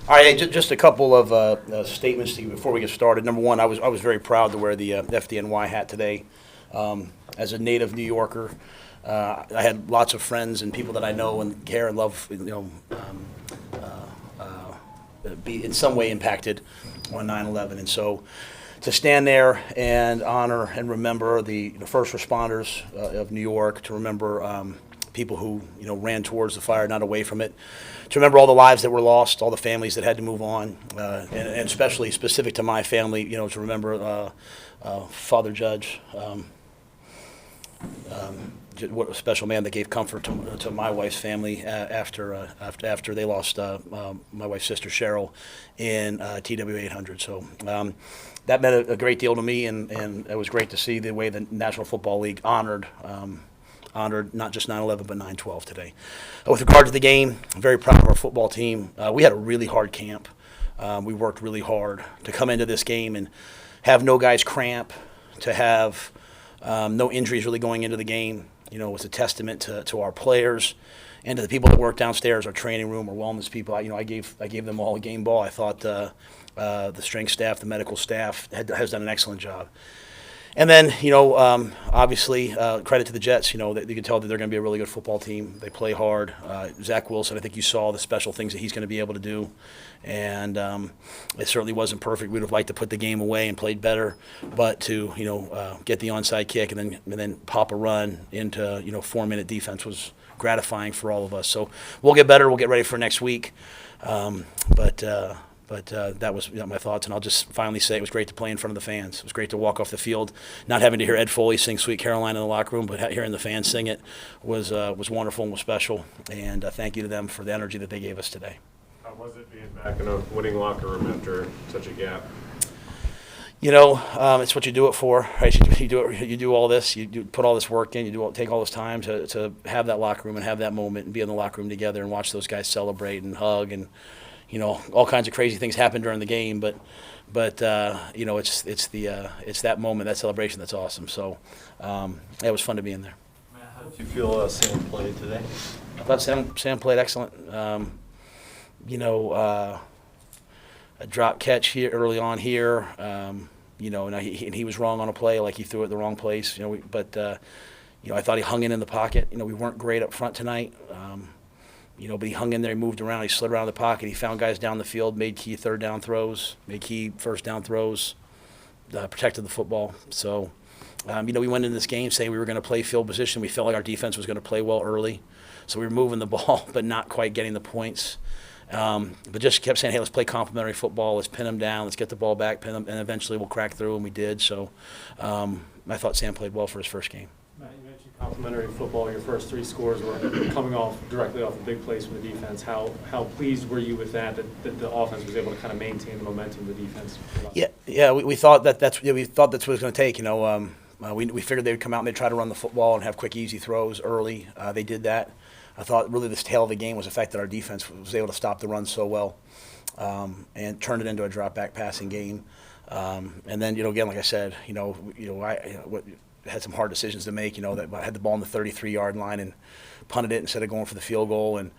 All right, hey, just a couple of statements to you before we get started. Number one, I was very proud to wear the FDNY hat today. As a native New Yorker, I had lots of friends and people that I know and care and love, be in some way impacted on 9/11, and so to stand there and honor and remember the first responders of New York, to remember people who ran towards the fire, not away from it, to remember all the lives that were lost, all the families that had to move on, and especially specific to my family, to remember Father Judge. What a special man that gave comfort to my wife's family after they lost my wife's sister Cheryl in TW 800. So that meant a great deal to me, and it was great to see the way the National Football League honored not just 9/11 but 9/12 today. With regard to the game, I'm very proud of our football team. We had a really hard camp. We worked really hard to come into this game and have no guys cramp, to have no injuries really going into the game. It was a testament to our players and to the people that work downstairs, our training room, our wellness people. I gave them all a game ball. I thought the strength staff, the medical staff has done an excellent job. And then, obviously, credit to the Jets. That you can tell that they're going to be a really good football team. They play hard. Zach Wilson, I think you saw the special things that he's going to be able to do. And it certainly wasn't perfect. We would have liked to put the game away and played better, but to get the onside kick and then pop a run into 4-minute defense was gratifying for all of us. So we'll get better. We'll get ready for next week. But that was my thoughts, and I'll just finally say it was great to play in front of the fans. It was great to walk off the field, not having to hear Ed Foley sing "Sweet Caroline" in the locker room, but hearing the fans sing it was wonderful and was special. And thank you to them for the energy that they gave us today. How was it being back in a winning locker room after such a gap? It's what you do it for, right? You do all this, you put all this work in, take all this time to have that locker room and have that moment and be in the locker room together and watch those guys celebrate and hug and. All kinds of crazy things happen during the game, but it's that moment, that celebration that's awesome. So it was fun to be in there. Matt, how did you feel Sam played today? I thought Sam played excellent. A drop catch here early on here. And he was wrong on a play, like he threw it the wrong place. But I thought he hung in the pocket. We weren't great up front tonight. But he hung in there, he moved around, he slid around the pocket, he found guys down the field, made key third down throws, made key first down throws, protected the football. So, we went into this game saying we were going to play field position. We felt like our defense was going to play well early. So we were moving the ball, but not quite getting the points. But just kept saying, hey, let's play complementary football, let's pin them down, let's get the ball back, pin them, and eventually we'll crack through, and we did. So I thought Sam played well for his first game. Matt, you mentioned complementary football. Your first 3 scores were coming directly off a big plays from the defense. How pleased were you with that the offense was able to kind of maintain the momentum of the defense? Yeah. We thought that's what it was going to take. We figured they would come out and they'd try to run the football and have quick, easy throws early. They did that. I thought really the tail of the game was the fact that our defense was able to stop the run so well and turn it into a drop back passing game. And then again, like I said, I had some hard decisions to make. That I had the ball on the 33-yard line and punted it instead of going for the field goal, and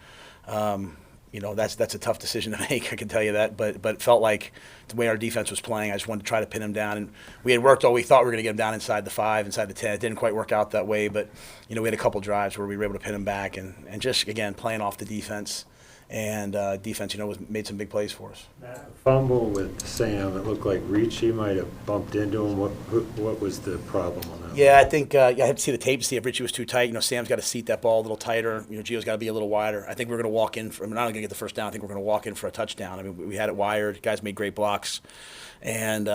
that's a tough decision to make. I can tell you that. But it felt like the way our defense was playing, I just wanted to try to pin him down. And we had worked all we thought we were going to get him down inside the 5, inside the 10. It didn't quite work out that way, but we had a couple drives where we were able to pin him back and just again playing off the defense. And defense, made some big plays for us. Fumble with Sam. It looked like Ricci might have bumped into him. What was the problem on that? Yeah, I think I had to see the tape to see if Ricci was too tight. Sam's got to seat that ball a little tighter. Gio's got to be a little wider. I think we're going to walk in. We're not going to get the first down. I think we're going to walk in for a touchdown. I mean, we had it wired. Guys made great blocks, and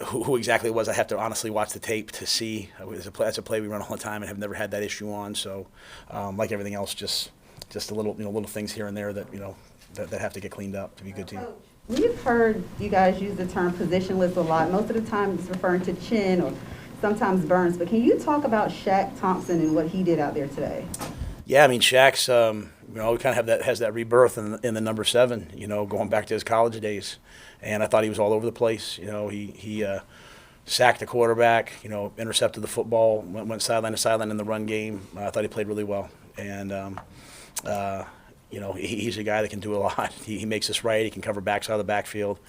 who exactly it was, I have to honestly watch the tape to see. That's a play we run all the time and have never had that issue on. So, like everything else, just a little things here and there that that have to get cleaned up to be a good team. We've heard you guys use the term positionless a lot. Most of the time, it's referring to Chin or sometimes Burns. But can you talk about Shaq Thompson and what he did out there today? Yeah, I mean Shaq's we kind of has that rebirth in the number 7. Going back to his college days. And I thought he was all over the place. He sacked the quarterback, intercepted the football, went sideline to sideline in the run game. I thought he played really well. And, he's a guy that can do a lot. He makes us right. He can cover backs out of the backfield.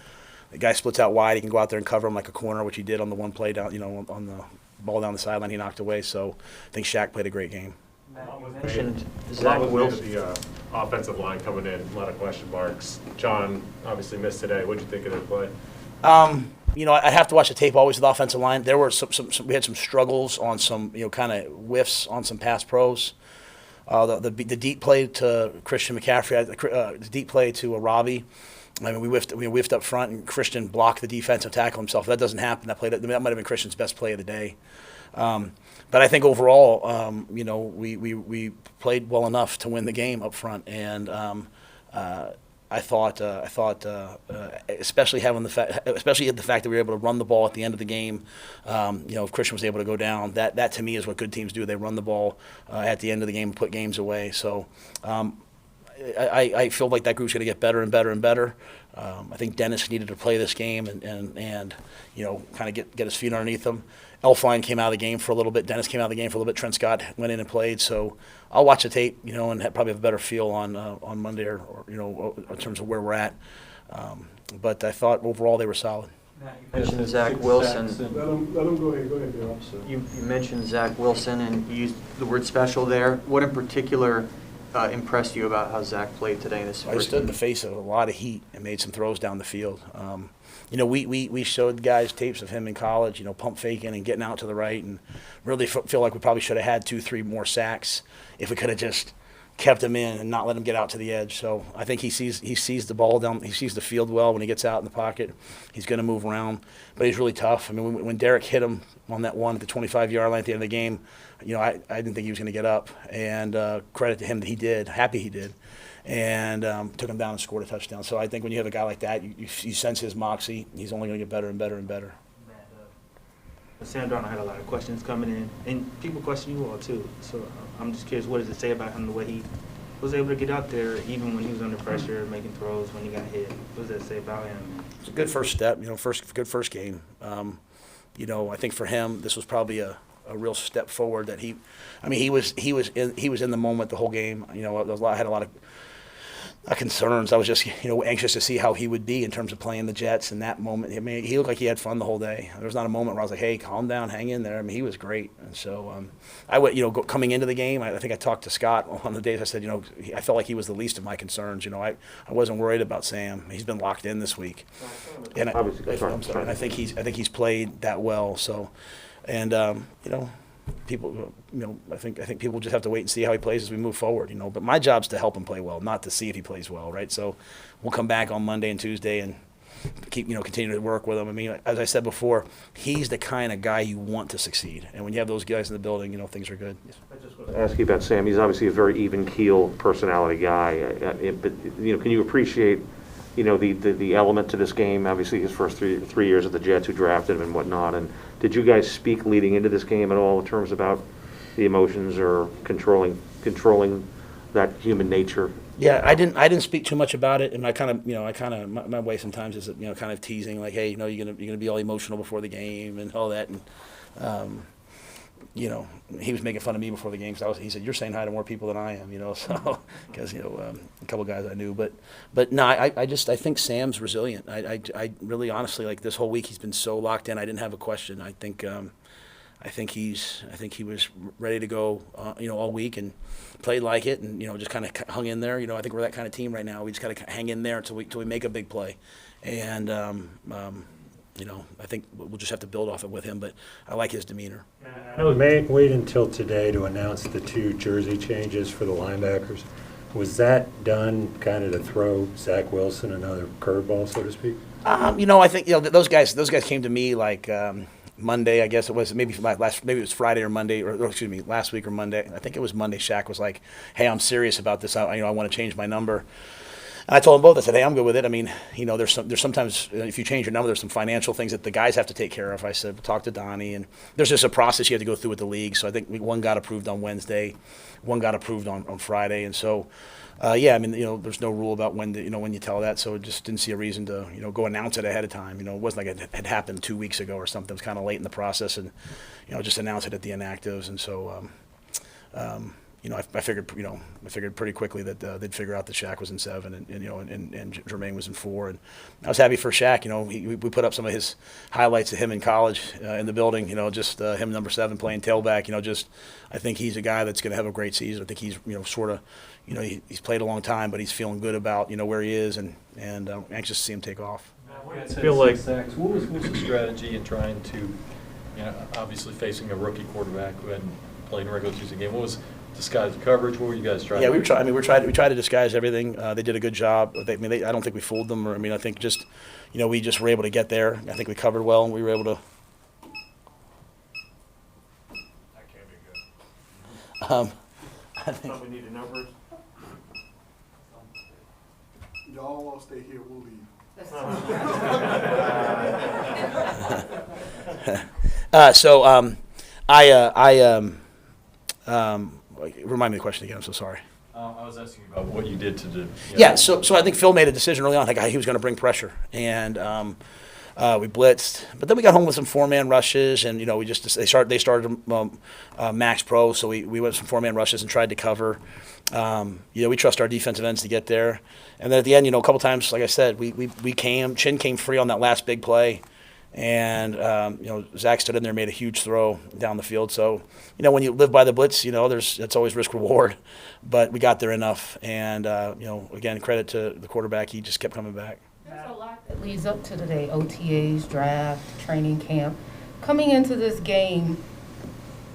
The guy splits out wide. He can go out there and cover him like a corner, which he did on the one play down, on the ball down the sideline he knocked away. So I think Shaq played a great game. You mentioned A Zach lot was made Wilson. of the offensive line coming in, a lot of question marks. John obviously missed today. What'd you think of their play? I have to watch the tape always with the offensive line. There were we had some struggles on some, kind of whiffs on some pass pros. The deep play to Christian McCaffrey, the deep play to Robbie. I mean, we whiffed up front, and Christian blocked the defensive tackle himself. That doesn't happen. That might have been Christian's best play of the day. But I think overall, we played well enough to win the game up front, and I thought, especially the fact that we were able to run the ball at the end of the game. If Christian was able to go down, that to me is what good teams do. They run the ball at the end of the game and put games away. So I feel like that group's going to get better and better and better. I think Dennis needed to play this game and kind of get his feet underneath him. Elfline came out of the game for a little bit. Dennis came out of the game for a little bit. Trent Scott went in and played. So I'll watch the tape, and probably have a better feel on Monday or in terms of where we're at. But I thought overall they were solid. You mentioned Zach Wilson. Let him go ahead, Bill. I'm sorry. You mentioned Zach Wilson, and you used the word special there. What in particular impressed you about how Zach played today in this I first stood in game? the face of a lot of heat and made some throws down the field. We showed guys tapes of him in college, pump faking and getting out to the right, and really feel like we probably should have had 2-3 more sacks if we could have just kept him in and not let him get out to the edge. So I think he sees the ball down, he sees the field well when he gets out in the pocket. He's going to move around, but he's really tough. I mean, when Derek hit him on that one at the 25-yard line at the end of the game, I didn't think he was going to get up, and credit to him that he did. Happy he did. And took him down and scored a touchdown. So I think when you have a guy like that, you sense his moxie. He's only going to get better and better and better. Sam Darnold had a lot of questions coming in, and people question you all too. So I'm just curious, what does it say about him, the way he was able to get out there, even when he was under pressure, making throws when he got hit? What does that say about him? It's a good first step, good first game. I think for him, this was probably a real step forward. That he was in the moment the whole game. I had a lot of concerns. I was just anxious to see how he would be in terms of playing the Jets in that moment. I mean, he looked like he had fun the whole day. There was not a moment where I was like, "Hey, calm down, hang in there." I mean, he was great. And so I went, coming into the game, I think I talked to Scott on the days. I said, I felt like he was the least of my concerns. I wasn't worried about Sam. He's been locked in this week, and I think he's played that well. So, and people, I think people just have to wait and see how he plays as we move forward, But my job's to help him play well, not to see if he plays well, right? So we'll come back on Monday and Tuesday and continue to work with him. I mean, as I said before, he's the kind of guy you want to succeed. And when you have those guys in the building, things are good. Ask you about Sam. He's obviously a very even keel personality guy. But can you appreciate the element to this game? Obviously, his first three years at the Jets, who drafted him and whatnot. And did you guys speak leading into this game at all in terms about the emotions or controlling that human nature? Yeah, I didn't speak too much about it, and I kind of my way sometimes is kind of teasing, like, hey, you're gonna be all emotional before the game and all that, and he was making fun of me before the game because he said, "You're saying hi to more people than I am," so because a couple guys I knew, but no, I think Sam's resilient. I really honestly, like, this whole week he's been so locked in. I didn't have a question. I think he was ready to go, all week and played like it, and just kind of hung in there. I think we're that kind of team right now. We just got to hang in there until we make a big play, and I think we'll just have to build off it with him. But I like his demeanor. Wait until today to announce the 2 jersey changes for the linebackers. Was that done kind of to throw Zach Wilson another curveball, so to speak? I think those guys came to me like Monday, I guess it was, maybe it was Friday or Monday, or excuse me, last week or Monday. I think it was Monday. Shaq was like, "Hey, I'm serious about this. I want to change my number." And I told them both. I said, "Hey, I'm good with it. I mean, there's sometimes if you change your number, there's some financial things that the guys have to take care of." I said, "Talk to Donnie," and there's just a process you have to go through with the league. So I think one got approved on Wednesday, one got approved on Friday, and so. There's no rule about when you tell that, so it just didn't see a reason to, go announce it ahead of time. It wasn't like it had happened 2 weeks ago or something. It was kind of late in the process, and, just announce it at the inactives. And so, I figured pretty quickly that they'd figure out that Shaq was in 7 and Jermaine was in 4. And I was happy for Shaq. We put up some of his highlights of him in college in the building. Just him number 7 playing tailback. I think he's a guy that's going to have a great season. I think he's he's played a long time, but he's feeling good about where he is, and I'm anxious to see him take off. I feel like sacks. What was the strategy in trying to, obviously facing a rookie quarterback who hadn't played in a regular season game? What was disguised coverage? What were you guys trying? Yeah, to we do? tried to disguise everything. They did a good job. I don't think we fooled them. I think just, we just were able to get there. I think we covered well, and we were able to. That can't be good. I think. We need a number. Y'all all stay here, we'll leave. Remind me the question again. I'm so sorry. I was asking about what you did to do. Yeah, so I think Phil made a decision early on. I think he was going to bring pressure, and we blitzed. But then we got home with some 4-man rushes, and they started max pro, so we went with some 4-man rushes and tried to cover. We trust our defensive ends to get there, and then at the end, a couple times, like I said, Chin came free on that last big play. And, Zach stood in there and made a huge throw down the field. So, when you live by the blitz, it's always risk reward. But we got there enough. And, again, credit to the quarterback. He just kept coming back. There's a lot that leads up to today, OTAs, draft, training camp. Coming into this game,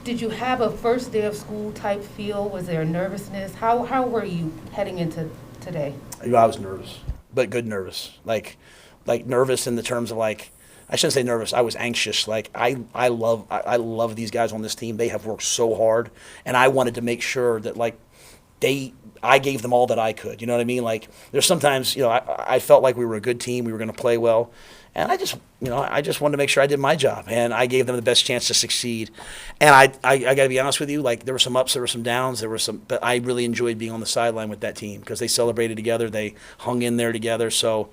did you have a first day of school type feel? Was there nervousness? How were you heading into today? I was nervous, but good nervous. Like nervous in the terms of I shouldn't say nervous. I was anxious. I love these guys on this team. They have worked so hard, and I wanted to make sure that I gave them all that I could. You know what I mean? There's sometimes I felt like we were a good team. We were going to play well, and I just wanted to make sure I did my job, and I gave them the best chance to succeed. And I got to be honest with you. There were some ups, there were some downs, but I really enjoyed being on the sideline with that team because they celebrated together. They hung in there together. So.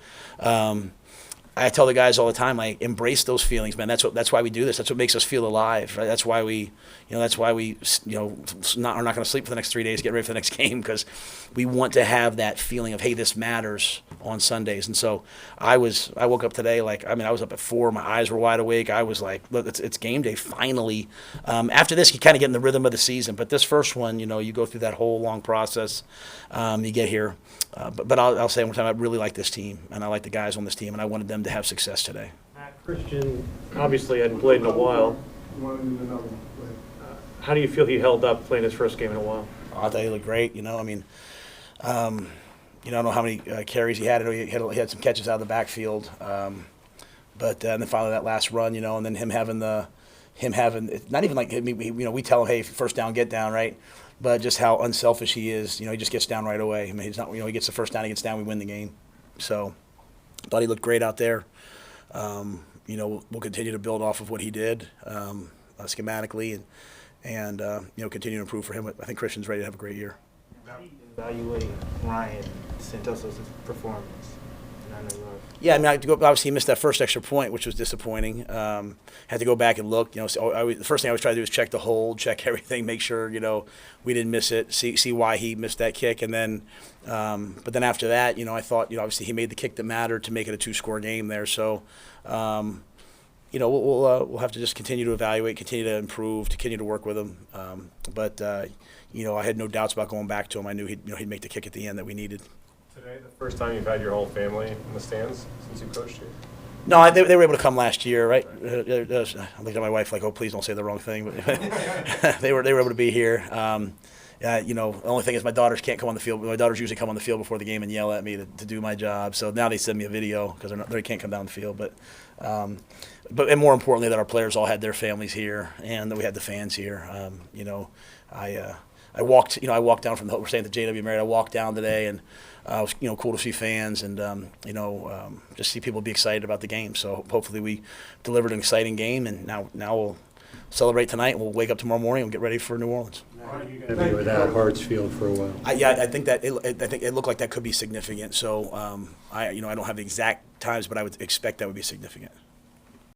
I tell the guys all the time, embrace those feelings, man. That's why we do this. That's what makes us feel alive, right? That's why we are not going to sleep for the next 3 days, get ready for the next game, because we want to have that feeling of, hey, this matters on Sundays. And so I woke up today I was up at 4, my eyes were wide awake. I was like, look, it's game day finally. After this, you kind of get in the rhythm of the season, but this first one, you go through that whole long process. You get here, but I'll say one time, I really like this team, and I like the guys on this team, and I wanted them to have success today. Christian obviously hadn't played in a while. How do you feel he held up playing his first game in a while? I thought he looked great. I don't know how many carries he had. I know he had some catches out of the backfield, but and then finally that last run, and then him having it's not even we tell him, hey, first down, get down, right? But just how unselfish he is. He just gets down right away. He's not. He gets the first down, he gets down, we win the game. So, thought he looked great out there. We'll continue to build off of what he did schematically, and continue to improve for him. I think Christian's ready to have a great year. How do you evaluate Ryan Santosa's performance? Yeah, obviously he missed that first extra point, which was disappointing. Had to go back and look. The first thing I always try to do is check the hold, check everything, make sure we didn't miss it, see why he missed that kick, and then, but then after that, I thought obviously he made the kick that mattered to make it a 2-score game there. So, we'll have to just continue to evaluate, continue to improve, continue to work with him. But I had no doubts about going back to him. I knew he'd make the kick at the end that we needed. Today, the first time you've had your whole family in the stands since you coached here? No, they were able to come last year, right? I looked at my wife like, oh, please don't say the wrong thing. But they were able to be here. The only thing is my daughters can't come on the field. My daughters usually come on the field before the game and yell at me to do my job. So now they send me a video because they can't come down the field. But and more importantly, that our players all had their families here and that we had the fans here. I walked down from we're staying at the JW Marriott. I walked down today, and it was cool to see fans and just see people be excited about the game. So hopefully we delivered an exciting game, and now we'll celebrate tonight, and we'll wake up tomorrow morning and get ready for New Orleans. Are you going to be without Hartsfield for a while? I think that it looked like that could be significant. So I don't have the exact times, but I would expect that would be significant.